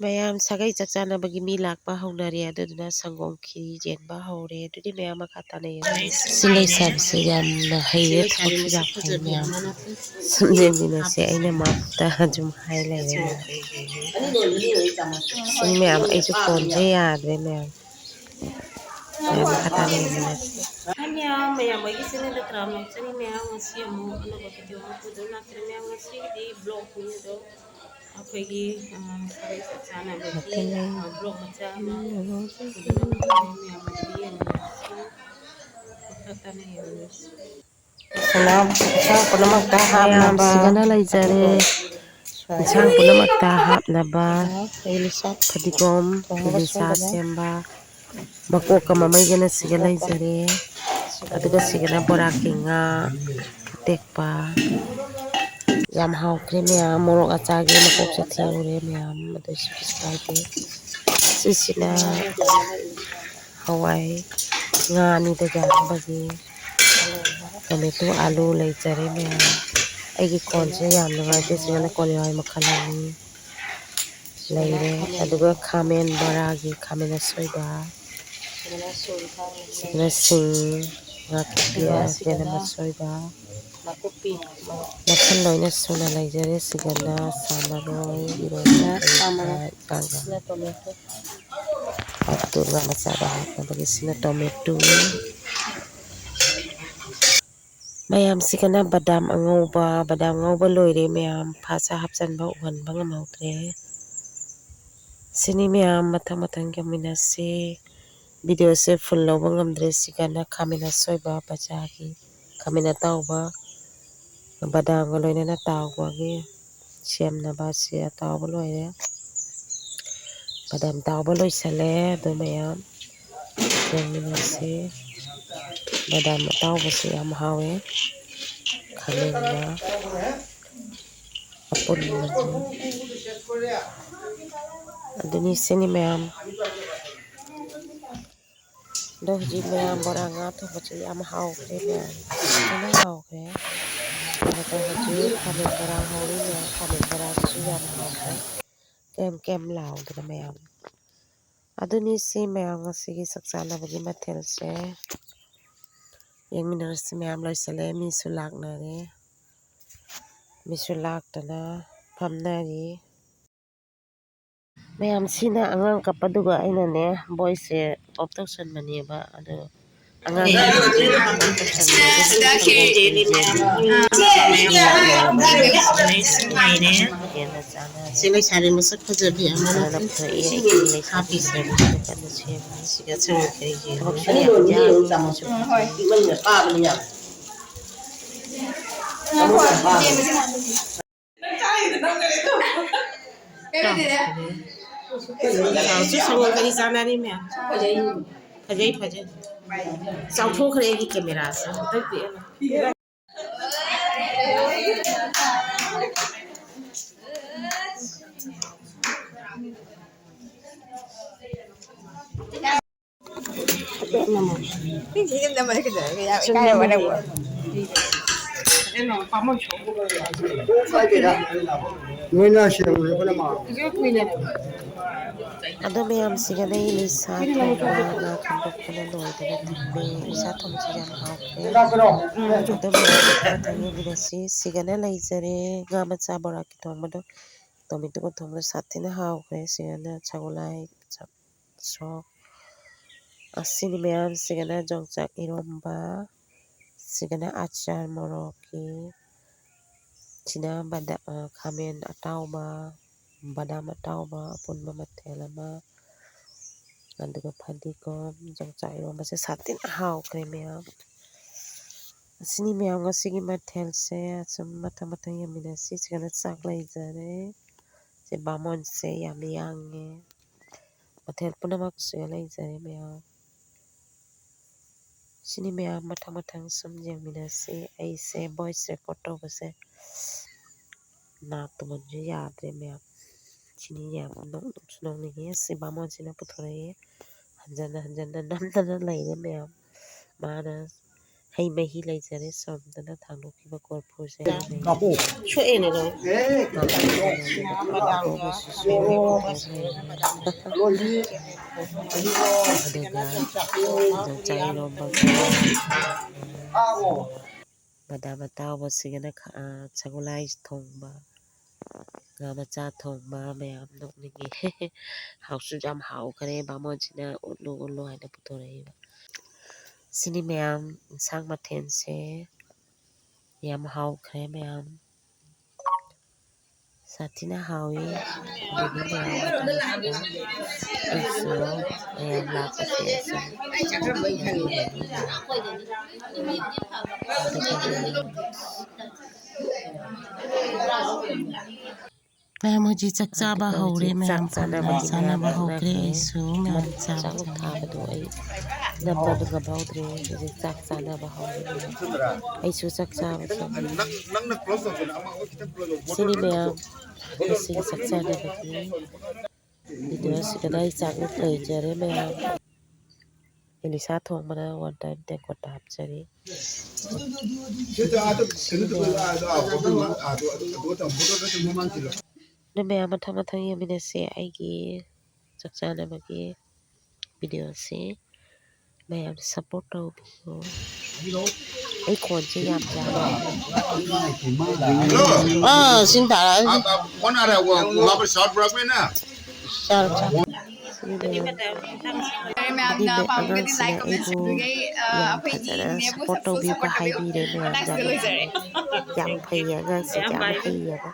ꯃꯌꯥꯝ ꯁꯥꯒꯩ ꯆꯥꯛꯆꯥꯅꯕꯒꯤ ꯃꯤ ꯂꯥꯛꯄ ꯍꯧꯅꯔꯦ ꯑꯗꯨꯗꯨꯅ ꯁꯪꯒꯣꯝ ꯈꯤꯔꯤ ꯌꯦꯟꯕ ꯍꯧꯔꯦ ꯑꯗꯨꯗꯤ ꯃꯌꯥꯝ ꯃꯈꯥ ꯇꯥꯅꯩ ꯁꯤ ꯂꯩꯁꯥꯕꯤꯁꯦ ꯌꯥꯝꯅ ꯍꯩꯔꯦ ꯊꯕꯛꯁꯨ ꯌꯥꯝ ꯍꯩ ꯃꯌꯥꯝ ꯁꯨꯝ ꯌꯦꯡꯃꯤꯟꯅꯁꯦ ꯑꯩꯅ ꯃꯥꯞꯇ ꯑꯗꯨꯝ ꯍꯥꯏ ꯂꯩꯔꯦ ꯁꯤꯅꯤ ꯃꯌꯥꯝ ꯑꯩꯁꯨ ꯐꯣꯟꯁꯦ ꯌꯥꯗ꯭ꯔꯦ ꯃꯌꯥꯝ ꯃꯈꯥ ꯇꯥꯅ ꯌꯦꯡꯃꯤꯟꯅꯁꯦ ꯃꯌꯥꯝ ꯑꯩꯒꯤ ꯆꯦꯅꯦꯜꯗ ꯀꯔꯥꯝ ꯂꯥꯛꯆꯔꯤ ꯃꯌꯥꯝ ꯉꯁꯤ ꯑꯃꯨꯛ ꯑꯅꯧꯕ ꯚꯤꯗꯤꯑꯣ ꯑꯃ ꯄꯨꯗꯨꯅ ꯂꯥꯛꯆꯔꯤ ꯃꯌꯥꯝ ꯉꯁꯤꯒꯤꯗꯤ ꯕ꯭ꯂꯣꯛꯅꯤ ꯑꯗꯣ ꯑꯩꯈꯣꯏꯒꯤ ꯁꯥꯒꯩ ꯆꯥꯛꯆꯥꯅꯕꯒꯤ ꯕ꯭ꯂꯣꯛ ꯃꯆꯥ ꯑꯃ ꯄꯨꯗꯨꯅ ꯂꯥꯛꯆꯔꯤ ꯃꯌꯥꯝ ꯑꯗꯨꯗꯤ ꯌꯦꯡꯃꯤꯟꯅꯔꯁꯤ ꯃꯈꯥ ꯇꯥꯅ ꯌꯦꯡꯃꯤꯟꯅꯔꯁꯤ ꯃꯌꯥꯝꯁꯤꯒꯅ ꯂꯩꯖꯔꯦ ꯏꯟꯁꯥꯡ ꯄꯨꯝꯅꯃꯛꯇ ꯍꯥꯞꯅꯕ ꯐꯗꯤꯒꯣꯝ ꯀꯤꯂꯤꯆꯥ ꯁꯦꯝꯕ ꯃꯀꯣꯛꯀ ꯃꯃꯩꯒꯅ ꯁꯤꯒ ꯂꯩꯖꯔꯦ ꯑꯗꯨꯒ ꯁꯤꯒꯅ ꯕꯣꯔꯥꯛꯀꯤ ꯉꯥ ꯑꯇꯦꯛꯄ ꯌꯥꯝ ꯍꯥꯎꯈ꯭ꯔꯦ ꯃꯌꯥꯝ ꯃꯣꯔꯣꯛ ꯑꯆꯥꯔꯒꯤ ꯃꯀꯣꯛꯁꯦ ꯊꯤꯍꯧꯔꯦ ꯃꯌꯥꯝ ꯑꯗꯨꯁꯨ ꯀꯩꯁꯨ ꯀꯥꯏꯗꯦ ꯁꯤꯁꯤꯅ ꯍꯋꯥꯏ ꯉꯥ ꯑꯅꯤꯗ ꯌꯥꯅꯕꯒꯤ ꯇꯣꯃꯦꯇꯣ ꯑꯥꯂꯨ ꯂꯩꯖꯔꯦ ꯃꯌꯥꯝ ꯑꯩꯒꯤ ꯀꯣꯟꯁꯦ ꯌꯥꯝ ꯅꯨꯡꯉꯥꯏꯇꯦ ꯁꯤꯒꯅ ꯀꯣꯂꯤꯍꯋꯥꯏ ꯃꯈꯜ ꯑꯅꯤ ꯂꯩꯔꯦ ꯑꯗꯨꯒ ꯈꯥꯃꯦꯟ ꯕꯣꯔꯥꯒꯤ ꯈꯥꯃꯦꯟ ꯑꯁꯣꯏꯕ ꯁꯤꯒꯅ ꯁꯤꯡ ꯉꯥꯛꯄꯤ ꯆꯦꯅꯝ ꯑꯁꯣꯏꯕ ꯃꯈꯜ ꯂꯣꯏꯅ ꯁꯨꯅ ꯂꯩꯖꯔꯦ ꯁꯤꯒꯅ ꯁꯥ ꯃꯔꯣꯏ ꯏꯔꯣꯟꯕ ꯉꯥ ꯃꯆꯥꯗ ꯍꯥꯞꯅꯕꯒꯤ ꯁꯤꯅ ꯇꯣꯃꯦꯇꯣ ꯃꯌꯥꯝꯁꯤꯒꯅ ꯕꯗꯥꯝ ꯑꯉꯧꯕ ꯂꯣꯏꯔꯦ ꯃꯌꯥꯝ ꯐꯥꯁ ꯍꯥꯞꯆꯟꯕ ꯎꯍꯟꯕ ꯉꯝꯍꯧꯗ꯭ꯔꯦ ꯁꯤꯅꯤ ꯃꯌꯥꯝ ꯃꯊꯪ ꯌꯦꯡꯃꯤꯟꯅꯁꯤ ꯚꯤꯗꯤꯑꯣꯁꯦ ꯐꯨꯜ ꯂꯧꯕ ꯉꯝꯗ꯭ꯔꯦ ꯁꯤꯒꯅ ꯈꯥꯃꯦꯟ ꯑꯁꯣꯏꯕ ꯕꯖꯥꯔꯒꯤ ꯈꯥꯃꯦꯟ ꯑꯇꯥꯎꯕ ꯕꯗꯥꯝꯒ ꯂꯣꯏꯅꯅ ꯇꯥꯎꯕꯒꯤ ꯁꯦꯝꯅꯕ ꯁꯤ ꯑꯇꯥꯎꯕ ꯂꯣꯏꯔꯦ ꯕꯗꯥꯝ ꯇꯥꯎꯕ ꯂꯣꯏꯁꯜꯂꯦ ꯑꯗꯨ ꯃꯌꯥꯝ ꯌꯦꯡꯃꯤꯟꯅꯁꯤ ꯕꯗꯥꯝ ꯑꯇꯥꯎꯕꯁꯨ ꯌꯥꯝ ꯍꯥꯎꯋꯦ ꯈꯥꯃꯦꯟꯒ ꯑꯄꯨꯟꯕꯁꯦ ꯑꯗꯨꯅꯤ ꯁꯤꯅꯤ ꯃꯌꯥꯝ ꯑꯗꯣ ꯍꯧꯖꯤꯛ ꯃꯌꯥꯝ ꯕꯣꯔꯥ ꯉꯥ ꯊꯣꯡꯕꯁꯦ ꯌꯥꯝ ꯍꯥꯎꯈ꯭ꯔꯦ ꯃꯌꯥꯝ ꯐꯖꯅ ꯍꯥꯎꯈ꯭ꯔꯦ ꯑꯗꯨꯒ ꯍꯧꯖꯤꯛ ꯈꯥꯃꯦꯟ ꯕꯣꯔꯥ ꯍꯧꯔꯤ ꯃꯌꯥꯝ ꯈꯥꯃꯦꯟ ꯕꯣꯔꯥꯁꯤꯁꯨ ꯌꯥꯝ ꯍꯥꯎꯈ꯭ꯔꯦ ꯀꯦꯝ ꯂꯥꯎꯗꯅ ꯃꯌꯥꯝ ꯑꯗꯨꯅꯤ ꯁꯤ ꯃꯌꯥꯝ ꯉꯁꯤꯒꯤ ꯆꯥꯛ ꯆꯥꯅꯕꯒꯤ ꯃꯊꯦꯜꯁꯦ ꯌꯦꯡꯃꯤꯟꯅꯔꯁꯤ ꯃꯌꯥꯝ ꯂꯣꯏꯁꯤꯜꯂꯦ ꯃꯤꯁꯨ ꯂꯥꯛꯅꯔꯦ ꯃꯤꯁꯨ ꯂꯥꯛꯇꯅ ꯐꯝꯅꯔꯤ ꯃꯌꯥꯝ ꯁꯤꯅ ꯑꯉꯥꯡ ꯀꯞꯄꯗꯨꯒ ꯑꯩꯅꯅꯦ ꯚꯣꯏꯁꯁꯦ ꯑꯣꯐ ꯇꯧꯁꯟꯕꯅꯦꯕ ꯑꯗꯣ ꯁꯤ ꯂꯩꯁꯥꯕꯤ ꯃꯁꯛ ꯐꯖꯕꯤ ꯑꯃꯅ ꯍꯥꯞꯄꯤꯁꯦ ꯀꯟꯅ ꯁꯦꯝꯃꯤ ꯊꯕꯛꯁꯨ ꯌꯥꯝ ꯌꯥꯝꯃꯤ ꯁꯪꯒꯣꯝ ꯀꯔꯤ ꯆꯥꯅꯔꯤ ꯃꯌꯥꯝ ꯐꯖꯩ ꯆꯥꯎꯊꯣꯛꯈ꯭ꯔꯦ ꯑꯩꯒꯤ ꯀꯦꯃꯦꯔꯥꯁꯦ ꯑꯗꯣ ꯃꯌꯥꯝꯁꯤꯒꯅ ꯏꯂꯤꯁꯥ ꯊꯣꯡꯕ ꯉꯥ ꯈꯟꯗꯣꯛꯇꯅ ꯂꯣꯏꯗꯅ ꯊꯝꯃꯦ ꯏꯂꯤꯁꯥ ꯊꯣꯡꯕꯁꯤ ꯌꯥꯝ ꯍꯥꯎꯈ꯭ꯔꯦ ꯑꯗꯣ ꯃꯌꯥꯝ ꯃꯊꯪ ꯌꯦꯡꯃꯤꯟꯅꯁꯤ ꯁꯤꯒꯅ ꯂꯩꯖꯔꯦ ꯉꯥ ꯃꯆꯥ ꯕꯣꯔꯥꯛꯀꯤ ꯊꯣꯡꯕꯗꯣ ꯇꯣꯃꯦꯇꯣꯒ ꯊꯣꯡꯕꯗꯣ ꯁꯥꯊꯤꯅ ꯍꯥꯎꯈ꯭ꯔꯦ ꯁꯤꯒꯅ ꯁꯒꯣꯜꯍꯋꯥꯏ ꯁꯣꯛ ꯑꯁꯤꯅꯤ ꯃꯌꯥꯝꯁꯤꯒꯅ ꯌꯣꯡꯆꯥꯛ ꯏꯔꯣꯝꯕ ꯁꯤꯒꯅ ꯑꯆꯥꯔ ꯃꯣꯔꯣꯛꯀꯤ ꯁꯤꯅ ꯈꯥꯃꯦꯟ ꯑꯇꯥꯎꯕ ꯕꯗꯥꯝ ꯑꯇꯥꯎꯕ ꯑꯄꯨꯟꯕ ꯃꯊꯦꯜ ꯑꯃ ꯑꯗꯨꯒ ꯐꯗꯤꯒꯣꯝ ꯌꯣꯡꯆꯥꯛ ꯏꯔꯣꯝꯕꯁꯦ ꯁꯥꯊꯤꯅ ꯍꯥꯎꯈ꯭ꯔꯦ ꯃꯌꯥꯝ ꯑꯁꯤꯅꯤ ꯃꯌꯥꯝ ꯉꯁꯤꯒꯤ ꯃꯊꯦꯜꯁꯦ ꯑꯁꯨꯝ ꯃꯊꯪ ꯌꯦꯡꯃꯤꯟꯅꯁꯤ ꯁꯤꯒꯅ ꯆꯥꯛ ꯂꯩꯖꯔꯦ ꯁꯤ ꯕꯥꯃꯣꯟꯁꯦ ꯌꯥꯝ ꯌꯥꯡꯉꯦ ꯃꯊꯦꯜ ꯄꯨꯝꯅꯃꯛ ꯁꯤꯒ ꯂꯩꯖꯔꯦ ꯃꯌꯥꯝ ꯁꯤꯅꯤ ꯃꯌꯥꯝ ꯃꯊꯪ ꯁꯨꯝ ꯌꯦꯡꯃꯤꯟꯅꯁꯤ ꯑꯩꯁꯦ ꯚꯣꯏꯁ ꯔꯦꯀꯣꯔꯠ ꯇꯧꯕꯁꯦ ꯅꯥ ꯇꯨꯝꯍꯟꯕꯁꯨ ꯌꯥꯗ꯭ꯔꯦ ꯃꯌꯥꯝ ꯁꯤꯅꯤ ꯌꯥꯝ ꯅꯣꯛꯁꯨ ꯅꯣꯛꯅꯤꯡꯉꯦ ꯁꯤ ꯕꯥꯃꯣꯟꯁꯤꯅ ꯄꯨꯊꯣꯔꯛꯑꯦ ꯍꯟꯖꯟꯅ ꯅꯝꯗꯅ ꯂꯩꯔꯦ ꯃꯌꯥꯝ ꯃꯥꯅ ꯍꯩ ꯃꯍꯤ ꯂꯩꯖꯔꯦ ꯁꯣꯝꯗꯅ ꯊꯥꯡꯗꯣꯛꯈꯤꯕ ꯀꯣꯔꯐꯨꯁꯦ ꯍꯩ ꯃꯍꯤ ꯁꯣꯛꯑꯦꯅꯦꯗꯣ ꯑꯗꯨꯒ ꯌꯣꯡꯆꯥꯛ ꯏꯔꯣꯝꯕꯒ ꯕꯗꯥꯝ ꯑꯇꯥꯎꯕꯁꯤꯒꯅ ꯁꯒꯣꯜꯍꯋꯥꯏ ꯊꯣꯡꯕ ꯉꯥ ꯃꯆꯥ ꯊꯣꯡꯕ ꯃꯌꯥꯝ ꯅꯣꯛꯅꯤꯡꯉꯦ ꯍꯥꯎꯁꯨ ꯌꯥꯝ ꯍꯥꯎꯈꯔꯦ ꯕꯥꯃꯣꯟꯁꯤꯅ ꯎꯠꯂꯨ ꯍꯥꯏꯅ ꯄꯨꯊꯣꯔꯛꯏꯕ ꯁꯤꯅꯤ ꯃꯌꯥꯝ ꯏꯟꯁꯥꯡ ꯃꯊꯦꯜꯁꯦ ꯌꯥꯝ ꯍꯥꯎꯈ꯭ꯔꯦ ꯃꯌꯥꯝ ꯁꯥꯊꯤꯅ ꯍꯥꯎꯋꯤ ꯑꯗꯨꯗꯤ ꯃꯌꯥꯝ ꯃꯊꯪꯁꯤꯗ ꯑꯩꯁꯨ ꯃꯌꯥꯝ ꯂꯥꯛꯄꯁꯦ ꯁꯨꯝ ꯌꯦꯡꯉꯤꯕꯅꯤ ꯃꯌꯥꯝ ꯑꯗꯨꯒ ꯃꯌꯥꯝ ꯍꯧꯖꯤꯛ ꯆꯥꯛ ꯆꯥꯕ ꯑꯗꯨꯒ ꯍꯧꯔꯦ ꯍꯧꯖꯤꯛ ꯆꯥꯛ ꯃꯌꯥꯝ ꯐꯝꯗꯅ ꯆꯥꯅꯕꯒꯤ ꯃꯌꯥꯝ ꯆꯥꯅꯕ ꯍꯧꯈ꯭ꯔꯦ ꯂꯥꯛꯅꯈ꯭ꯔꯦ ꯑꯩꯁꯨ ꯃꯌꯥꯝ ꯆꯥꯕ ꯆꯥꯛꯂꯨꯛ ꯆꯪꯉꯦ ꯊꯥꯕꯗꯣ ꯑꯩ ꯅꯝꯕꯗꯨ ꯉꯝꯍꯧꯗ꯭ꯔꯦ ꯍꯧꯖꯤꯛ ꯆꯥꯛ ꯆꯥꯅꯕ ꯍꯧꯔꯦ ꯃꯌꯥꯝ ꯑꯩꯁꯨ ꯆꯥꯛ ꯆꯥꯕ ꯆꯪꯉꯦ ꯁꯤꯅꯤ ꯃꯌꯥꯝ ꯉꯁꯤꯒꯤ ꯆꯥꯛ ꯆꯥꯅꯕꯒꯤ ꯚꯤꯗꯤꯑꯣꯁꯤꯗꯅ ꯑꯩ ꯆꯥꯛꯂꯨꯛ ꯂꯩꯖꯔꯦ ꯃꯌꯥꯝ ꯑꯦꯂꯤꯁꯥ ꯊꯣꯡꯕꯅ 1 time ꯇꯦꯡꯀꯣꯠꯇ ꯍꯥꯞꯆꯔꯤ ꯑꯗꯨ ꯃꯌꯥꯝ ꯃꯊꯪ ꯌꯦꯡꯃꯤꯟꯅꯁꯦ ꯑꯩꯒꯤ ꯆꯥꯛ ꯆꯥꯅꯕꯒꯤ ꯚꯤꯗꯤꯑꯣꯁꯤ ꯃꯌꯥꯝ ꯁꯞꯄꯣꯔꯠ ꯇꯧꯕꯤꯌꯨ ꯑꯩ ꯈꯣꯟꯁꯦ ꯌꯥꯝ ꯌꯥꯗ꯭ꯔꯕ ꯁꯤꯡ ꯇꯥꯔꯛꯑꯗꯤ ꯁꯤꯅꯤ ꯃꯌꯥꯝ ꯃꯌꯥꯝꯅ ꯄꯥꯝꯃꯒꯗꯤ ꯑꯉꯥꯡꯁꯤꯅ ꯂꯥꯏꯛ ꯀꯣꯃꯦꯟ ꯑꯩꯕꯨ ꯑꯗꯨꯒꯤ ꯌꯥꯝ ꯑꯩꯈꯣꯏꯒꯤ ꯐꯖꯅ ꯏꯅꯦꯕꯨ ꯁꯞꯄꯣꯔꯠ ꯇꯧꯕꯤꯌꯨꯒ ꯁꯞꯄꯣꯔꯠ ꯇꯧꯕꯤꯌꯨ ꯍꯥꯏꯕꯤꯔꯦ ꯃꯌꯥꯝ ꯃꯅꯥꯛꯁꯤꯗ ꯌꯥꯝꯅ ꯂꯣꯏꯖꯔꯦ ꯌꯥꯝ ꯐꯩꯌꯦ ꯑꯉꯥꯡꯁꯦ ꯌꯥꯝ ꯍꯩꯌꯦꯕ